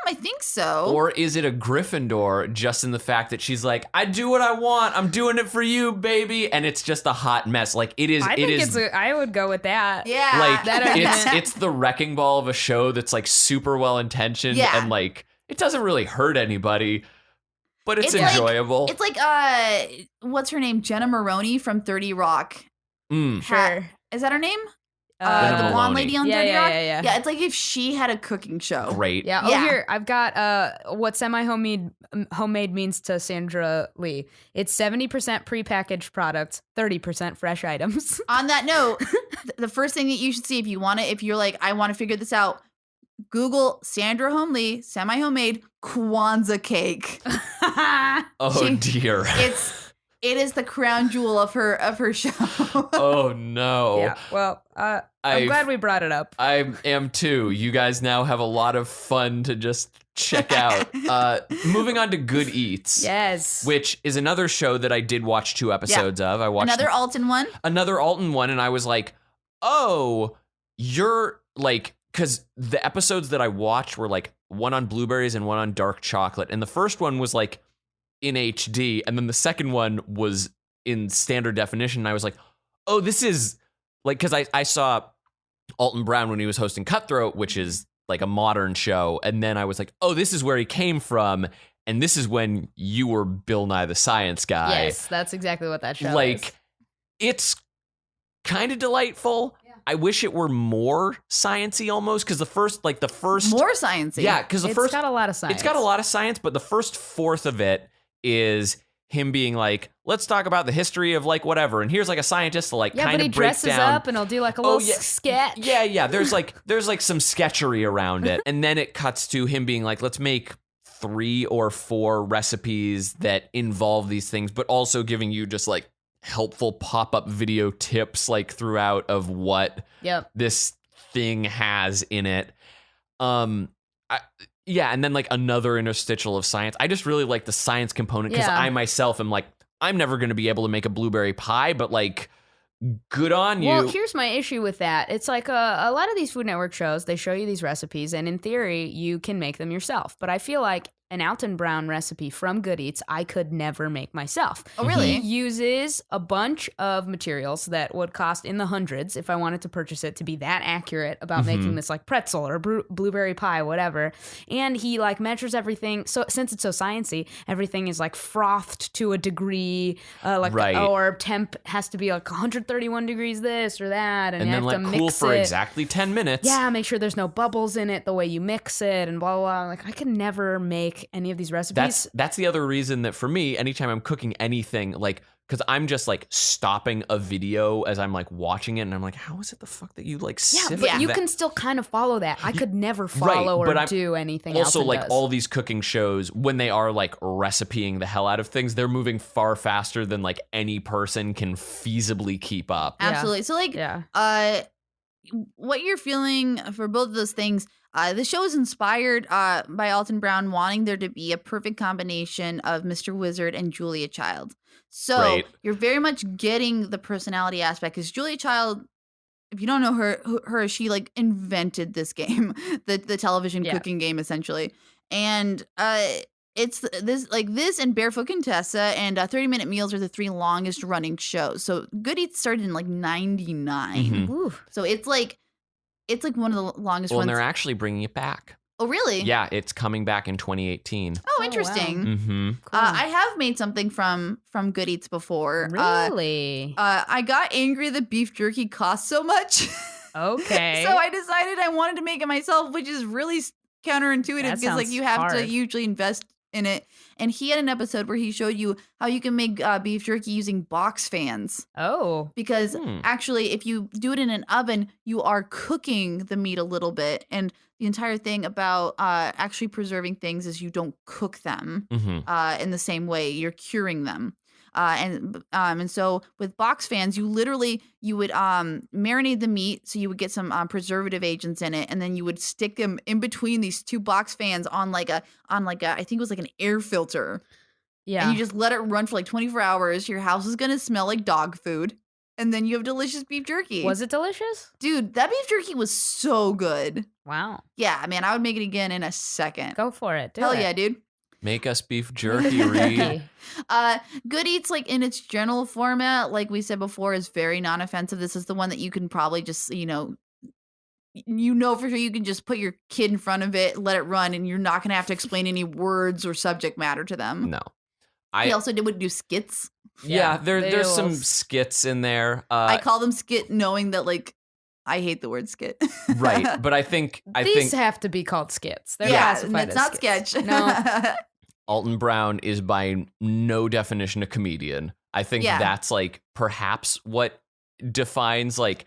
I think so. Or is it a Gryffindor just in the fact that she's like, I do what I want. I'm doing it for you, baby. And it's just a hot mess. Like it is. I would go with that. Yeah. Like it's the wrecking ball of a show that's like super well intentioned and like it doesn't really hurt anybody, but it's enjoyable. It's like what's her name? Jenna Maroney from 30 Rock. Sure. Is that her name? The Maloney. blonde lady on 30 Rock? Yeah. Yeah, it's like if she had a cooking show. Great. Yeah. Oh, here, I've got what semi-homemade means to Sandra Lee. It's 70% prepackaged products, 30% fresh items. On that note, the first thing that you should see if you're like, I want to figure this out, Google Sandra Lee, semi-homemade Kwanzaa cake. Dear. It is the crown jewel of her show. Oh no. Yeah. Well, I'm glad we brought it up. I am too. You guys now have a lot of fun to just check out. Moving on to Good Eats. Yes. Which is another show that I did watch 2 episodes of. I watched another Alton one. Another Alton one, and I was like, oh, you're like, because the episodes that I watched were like one on blueberries and one on dark chocolate. And the first one was like in HD, and then the second one was in standard definition. And I was like, oh, this is like, because I saw Alton Brown when he was hosting Cutthroat, which is like a modern show. And then I was like, oh, this is where he came from. And this is when you were Bill Nye the Science Guy. Yes, that's exactly what that show is. Like, it's kind of delightful. Yeah. I wish it were more sciencey almost, because the first more sciencey. Yeah, because it's got a lot of science. It's got a lot of science, but the first fourth of it is him being like, let's talk about the history of like whatever, and here's like a scientist to like kind of break down. Yeah, but he dresses up and he'll do like a little sketch. Yeah. There's like some sketchery around it, and then it cuts to him being like, let's make 3 or 4 recipes that involve these things, but also giving you just like helpful pop-up video tips like throughout of what this thing has in it. And then like another interstitial of science. I just really like the science component because I myself am like, I'm never going to be able to make a blueberry pie, but like, good on you. Well, here's my issue with that. It's like a lot of these Food Network shows, they show you these recipes, and in theory, you can make them yourself. But I feel like an Alton Brown recipe from Good Eats, I could never make myself. Oh, really? He uses a bunch of materials that would cost in the hundreds if I wanted to purchase it to be that accurate about making this like pretzel or blueberry pie, whatever. And he like measures everything. So since it's so sciencey, everything is like frothed to a degree, or temp has to be like 131 degrees this or that, and you then have to let mix cool for it. exactly 10 minutes. Yeah, make sure there's no bubbles in it the way you mix it and blah blah blah. Like I can never make any of these recipes. That's the other reason that for me, anytime I'm cooking anything, like, because I'm just like stopping a video as I'm like watching it, and I'm like, how is it the fuck that you like sift but you that? can still kind of follow that. I could never follow or do anything else. Also, like does. all these cooking shows, when they are like recipeing the hell out of things, they're moving far faster than like any person can feasibly keep up. Absolutely. So like, what you're feeling for both of those things, the show is inspired by Alton Brown wanting there to be a perfect combination of Mr. Wizard and Julia Child. So you're very much getting the personality aspect, because Julia Child, if you don't know her, she like invented this game, the television cooking game essentially. And it's this and Barefoot Contessa and 30-Minute Meals are the 3 longest running shows. So Good Eats started in like 99. So it's like one of the longest ones. And they're actually bringing it back. Oh, really? Yeah, it's coming back in 2018. Oh, interesting. Wow. Mm-hmm. Cool. I have made something from Good Eats before. Really? I got angry that beef jerky costs so much. Okay. So I decided I wanted to make it myself, which is really counterintuitive That because like sounds you have to hard. usually invest in it. And he had an episode where he showed you how you can make beef jerky using box fans. Oh. Because actually, if you do it in an oven, you are cooking the meat a little bit. And the entire thing about actually preserving things is you don't cook them in the same way. You're curing them. And so with box fans, you would marinate the meat, so you would get some preservative agents in it, and then you would stick them in between these two box fans on like a I think it was like an air filter. Yeah. And you just let it run for like 24 hours. Your house is gonna smell like dog food, and then you have delicious beef jerky. Was it delicious? Dude, that beef jerky was so good. Wow. Yeah, man, I would make it again in a second. Go for it. Do Hell it. yeah, dude. Make us beef jerky, Reed. Good Eats, like in its general format, like we said before, is very non-offensive. This is the one that you can probably just, for sure you can just put your kid in front of it, let it run, and you're not going to have to explain any words or subject matter to them. No. He also would do skits. Yeah, there's some little skits in there. I call them skit knowing that, like, I hate the word skit. Right, but I think These have to be called skits. They're yeah, classified it's as not skits. sketch. No. Alton Brown is by no definition a comedian. I think that's like perhaps what defines like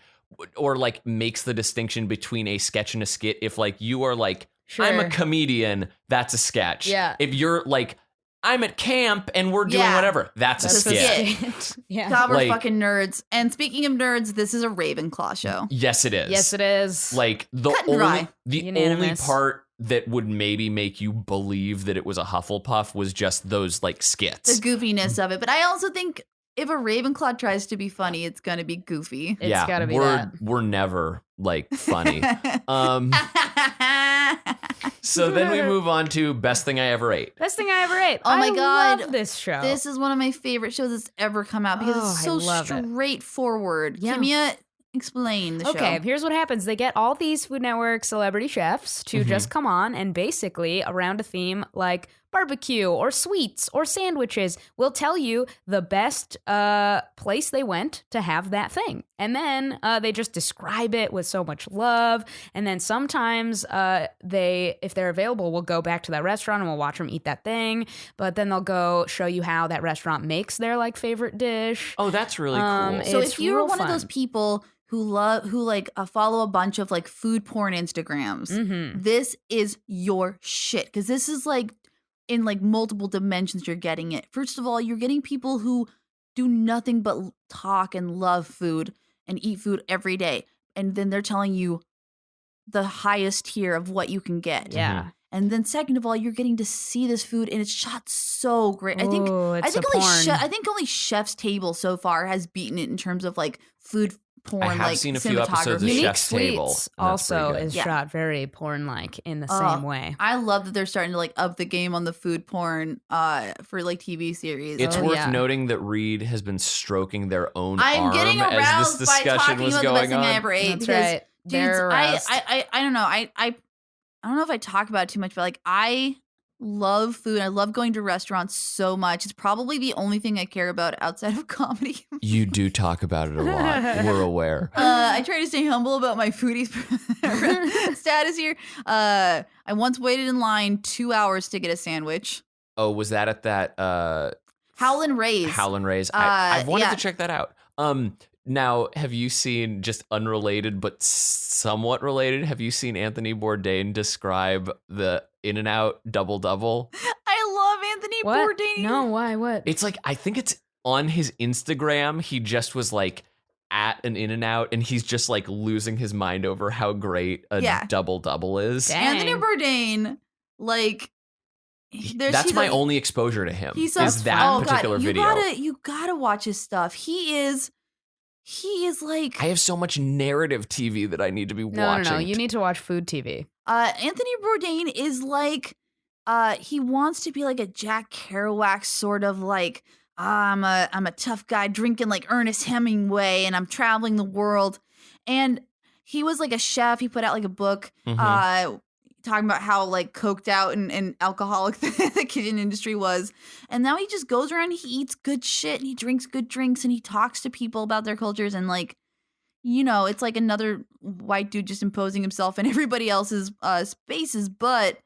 or like makes the distinction between a sketch and a skit. If like you are like, Sure. I'm a comedian, that's a sketch. Yeah. If you're like, I'm at camp and we're doing whatever, that's a skit. Yeah. God, we're Like- fucking nerds. And speaking of nerds, this is a Ravenclaw show. Yes, it is. Yes, it is. Like the Cut and only dry. the only Unanimous. part that would maybe make you believe that it was a Hufflepuff was just those like The skits. goofiness of it. But I also think if a Ravenclaw tries to be funny, it's going to be goofy. It's gotta be we're never like funny. So then we move on to best thing I ever ate. Best thing I ever ate. Oh my I God. love this show. This is one of my favorite shows that's ever come out because it's Oh, so I love it. straightforward. Yeah. Kimia, explain the Okay, show. here's what happens. They get all these Food Network celebrity chefs to just come on and basically around a theme like barbecue or sweets or sandwiches will tell you the best place they went to have that thing. And then they just describe it with so much love. And then sometimes if they're available, will go back to that restaurant and we'll watch them eat that thing. But then they'll go show you how that restaurant makes their like favorite dish. Oh, that's really cool. So It's if you're real one of fun. those people who follow a bunch of like food porn Instagrams, this is your shit because this is like in like multiple dimensions you're getting it. First of all, you're getting people who do nothing but talk and love food and eat food every day. And then they're telling you the highest tier of what you can get. Yeah. And then second of all, you're getting to see this food and it's shot so great. Ooh, it's a porn. I think only Chef's Table so far has beaten it in terms of like food porn, I have like seen a few episodes of cinematography. Unique Chef's Table, Sweets and that's pretty also good. is Yeah. shot very porn-like in the Oh, same way. I love that they're starting to like up the game on the food porn for like TV series. It's Oh, worth yeah. noting that Reed has been stroking their own I'm arm getting as aroused this by discussion talking was about the going best thing on. I ever ate. That's because, right. dudes, They're aroused. I don't know. I don't know if I talk about it too much, but like I love food. I love going to restaurants so much. It's probably the only thing I care about outside of comedy. You do talk about it a lot. We're aware. I try to stay humble about my foodie status here. I once waited in line 2 hours to get a sandwich. Oh, was that at that Howlin' Ray's. Howlin' Ray's? I've wanted yeah. to check that out. Now, have you seen, just unrelated but somewhat related, have you seen Anthony Bourdain describe the In-N-Out double-double? I love Anthony What? Bourdain. No, why? What? It's like, I think it's on his Instagram. He just was like at an In-N-Out and he's just like losing his mind over how great a Yeah. double-double is. Dang. Anthony Bourdain, like, That's my only exposure to him. He's is that particular God, video. You gotta watch his stuff. He is like I have so much narrative TV that I need to be No, watching. no. You need to watch food TV. Anthony Bourdain is like he wants to be like a Jack Kerouac sort of like I'm a tough guy drinking like Ernest Hemingway and I'm traveling the world. And he was like a chef. He put out like a book talking about how like coked out and alcoholic the kitchen industry was. And now he just goes around, he eats good shit and he drinks good drinks and he talks to people about their cultures and like it's like another white dude just imposing himself in everybody else's spaces, but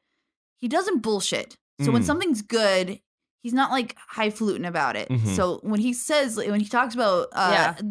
he doesn't bullshit. So when something's good, he's not like highfalutin about it. Mhm. So when he talks about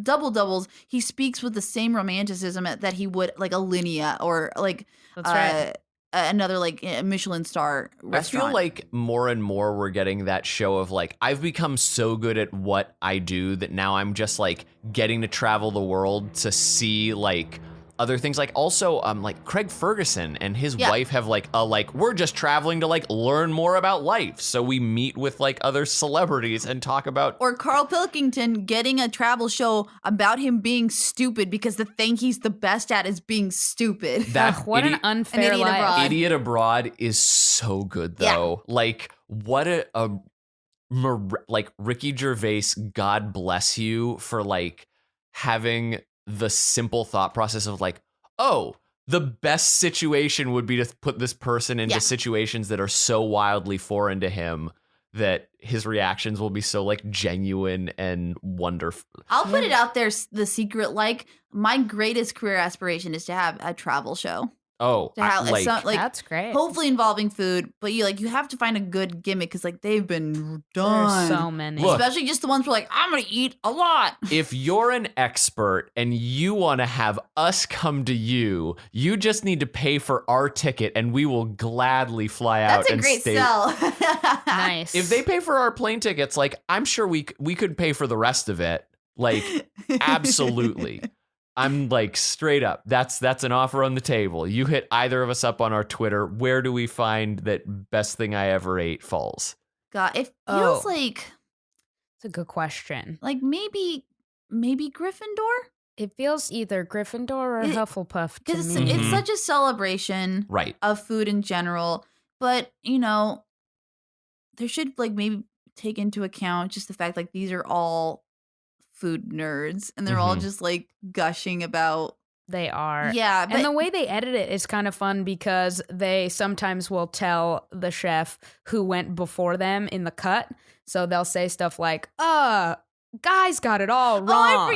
double doubles, he speaks with the same romanticism that he would like a Linea or like That's right. another like Michelin star restaurant. I feel like more and more we're getting that show of like, I've become so good at what I do that now I'm just like getting to travel the world to see like other things. Like also like Craig Ferguson and his wife have like we're just traveling to like learn more about life. So we meet with like other celebrities and talk about. Or Carl Pilkington getting a travel show about him being stupid because the thing he's the best at is being stupid. That What an unfair Idiot life. Abroad. Idiot Abroad is so good though. Like what like Ricky Gervais, God bless you for like having the simple thought process of like, oh, the best situation would be to put this person into situations that are so wildly foreign to him that his reactions will be so like genuine and wonderful. I'll put it out there, the secret, like my greatest career aspiration is to have a travel show. Oh, To have, That's great. hopefully involving food, but you have to find a good gimmick because like they've been done. There's so many. Look. Especially just the ones where like I'm gonna eat a lot. If you're an expert and you want to have us come to you, you just need to pay for our ticket and we will gladly fly out That's a and great stay. sell. Nice. If they pay for our plane tickets, like I'm sure we could pay for the rest of it. Like absolutely. I'm like straight up. That's an offer on the table. You hit either of us up on our Twitter. Where do we find that Best Thing I Ever Ate falls? God, it feels Oh. like It's a good question. maybe Gryffindor It feels either Gryffindor or It- Hufflepuff to because me. it's such a celebration Right. of food in general. But there should like maybe take into account just the fact like these are all food nerds and they're all Mhm. just like gushing about They are. but And the way they edit it is kind of fun because they sometimes will tell the chef who went before them in the cut. So they'll say stuff like, guys got it all wrong.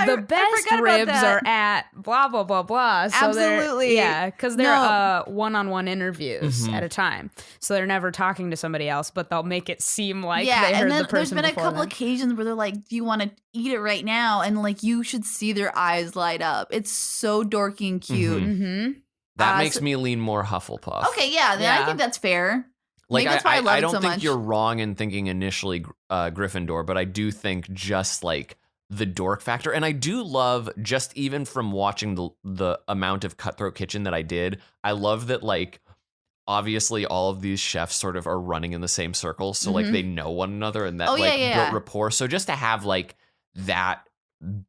The best ribs are at blah, blah, blah, blah. So Absolutely. because they're one-on-one interviews Mhm. at a time. So they're never talking to somebody else, but they'll make it seem like they and heard then the person there's been a before couple them. occasions where they're like, do you want to eat it right now? And like you should see their eyes light up. It's so dorky and cute. Mhm. Mm-hmm. That Uh, makes so- me lean more Hufflepuff. Okay, then I Yeah. think that's fair. Like Maybe that's why I love I it don't so think much. you're wrong in thinking initially Gryffindor, but I do think just like the dork factor, and I do love just even from watching the amount of Cutthroat Kitchen that I did. I love that like obviously all of these chefs sort of are running in the same circles, so like Mhm. they know one another and that Oh, yeah, like yeah, built yeah. rapport. So just to have like that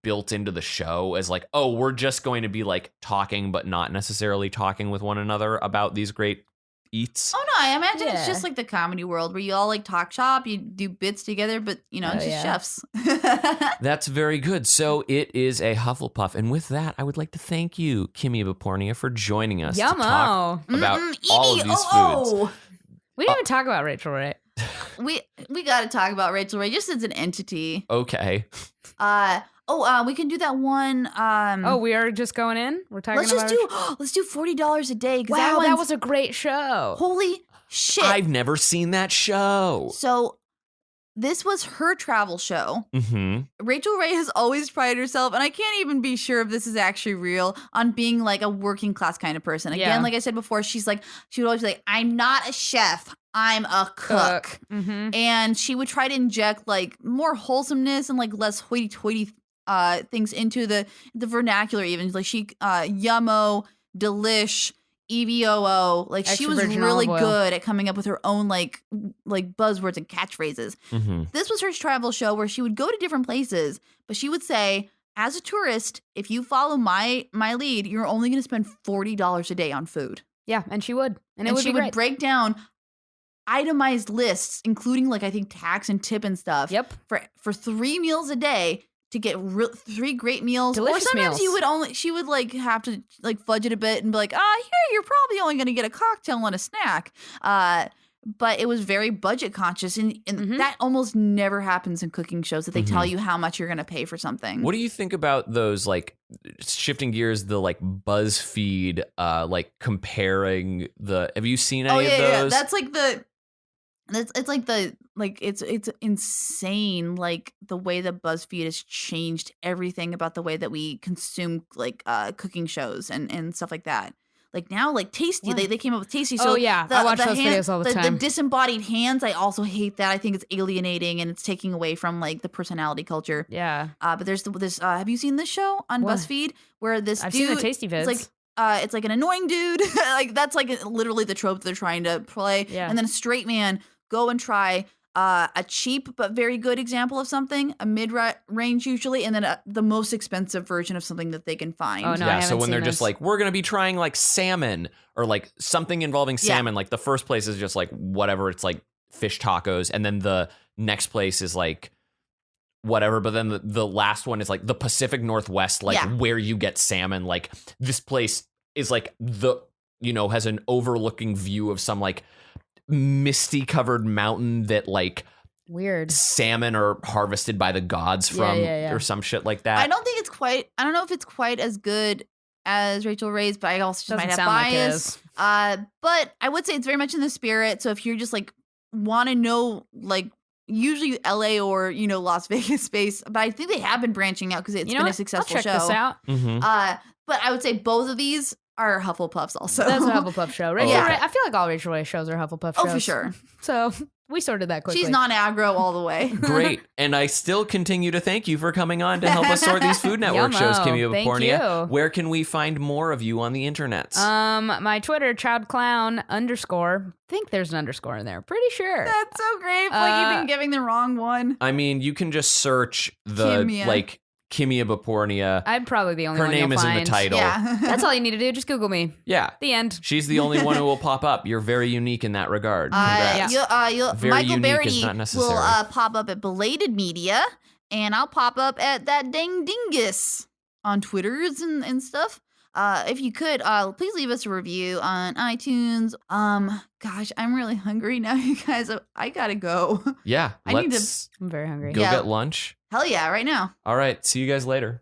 built into the show as like, oh, we're just going to be like talking but not necessarily talking with one another about these great eats. Oh no, I imagine it's Yeah. just like the comedy world where you all like talk shop, you do bits together, but it's just yeah. chefs. That's very good. So it is a Hufflepuff. And with that, I would like to thank you, Kimia Behpoornia, for joining us to talk Yummo. about all of these foods. We didn't even talk about Rachel Ray. We got to talk about Rachel Ray just as an entity. Okay. We can do that one. We are just going in? We're talking let's about just do $40 a day. 'Cause Wow, that one's- was a great show. holy shit. I've never seen that show. So this was her travel show. Mm-hmm. Rachel Ray has always prided herself, and I can't even be sure if this is actually real, on being like a working class kind of person. Again, Yeah. like I said before, she would always be like, I'm not a chef, I'm a cook. Mm-hmm. And she would try to inject like more wholesomeness and like less hoity-toity things into the vernacular even. Like she yummo, delish, EVOO. Like she Extra was virgin really olive oil. good at coming up with her own like buzzwords and catchphrases. Mm-hmm. This was her travel show where she would go to different places, but she would say, as a tourist, if you follow my lead, you're only going to spend $40 a day on food. Yeah, and she would. And it And would she be would great. break down itemized lists, including like I think tax and tip and stuff. Yep. For 3 meals a day to get 3 great meals. Delicious or sometimes meals. she would like have to like fudge it a bit and be like, here you're probably only going to get a cocktail and a snack. but it was very budget conscious, and that almost never happens in cooking shows, that they tell you how much you're going to pay for something. What do you think about those, like, shifting gears, the like BuzzFeed, like comparing the? Have you seen any of those? Yeah. That's like it's insane, like the way that BuzzFeed has changed everything about the way that we consume like cooking shows and stuff like that. Like now, like Tasty, they came up with Tasty. So I watch those videos all the time. The disembodied hands, I also hate that. I think it's alienating and it's taking away from like the personality culture. Yeah. But there's this. Have you seen this show on BuzzFeed where this I've dude? seen the Tasty vids. It's like an annoying dude. Like that's like literally the trope they're trying to play. Yeah. And then a straight man go and try a cheap but very good example of something, a mid-range usually, and then the most expensive version of something that they can find. Oh, no, Yeah, so when they're just like, we're going to be trying like salmon or like something involving salmon, like the first place is just like whatever, it's like fish tacos, and then the next place is like whatever, but then the last one is like the Pacific Northwest, like where you get salmon. Like this place is like has an overlooking view of some like misty covered mountain that like weird salmon are harvested by the gods from or some shit like that. I don't know if it's quite as good as Rachel Ray's, but I also just might have bias. But I would say it's very much in the spirit. So if you're just like want to know, like usually LA or Las Vegas based, but I think they have been branching out because it's been a successful I'll check show. this out. But I would say both of these are Hufflepuffs also. That's a Hufflepuff show. Rachel Ray, I feel like all Rachel Ray shows are Hufflepuff shows. Oh, for sure. So we sorted that quickly. She's non-aggro all the way. Great. And I still continue to thank you for coming on to help us sort these Food Network shows, Kimia Behpoornia. Thank you. Where can we find more of you on the internet? My Twitter, childclown_. I think there's an underscore in there. Pretty sure. That's so great. Like you've been giving the wrong one. I mean, you can just search the Kimia Behpoornia. I'm probably the only one. Her name is in the title. Yeah. That's all you need to do. Just Google me. Yeah. The end. She's the only one who will pop up. You're very unique in that regard. Congrats. Michael Barryte will pop up at Belated Media, and I'll pop up at That Dang Dingus on Twitters and stuff. If you could, please leave us a review on iTunes. Gosh, I'm really hungry now, you guys. I gotta go. Yeah, I'm very hungry. Go get lunch. Hell yeah, right now. All right, see you guys later.